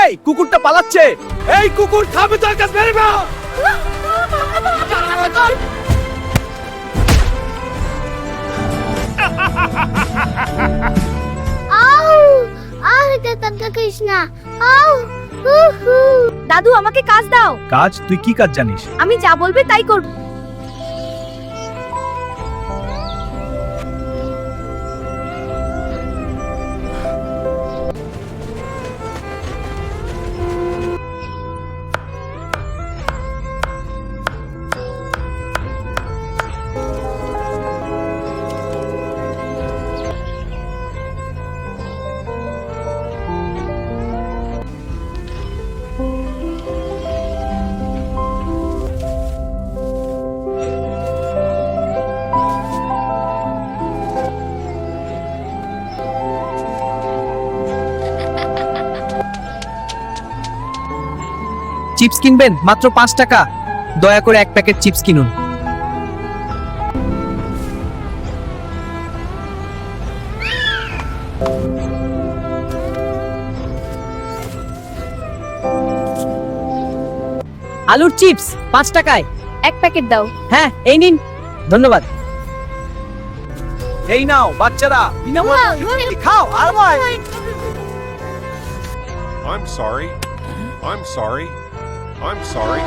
এই কুকুরটা পালাচ্ছে। এই কুকুর থামে, তোর কাছে মেরে ফেল। আউ তাতা কৃষ্ণা আউ দাদু আমাকে কাজ দাও। কাজ? তুই কি কাজ জানিস? আমি যা বলবে তাই করব। চিপস কিনবেন? মাত্র 5 টাকা। দয়া করে 1 প্যাকেট চিপস কিনুন। আলুর চিপস 5 টাকায়। 1 প্যাকেট দাও। হ্যাঁ, এই নিন। ধন্যবাদ। এই নাও বাচ্চারা, বিনামূল্যে খাও আর ভাই। I'm sorry. I'm sorry. I'm sorry.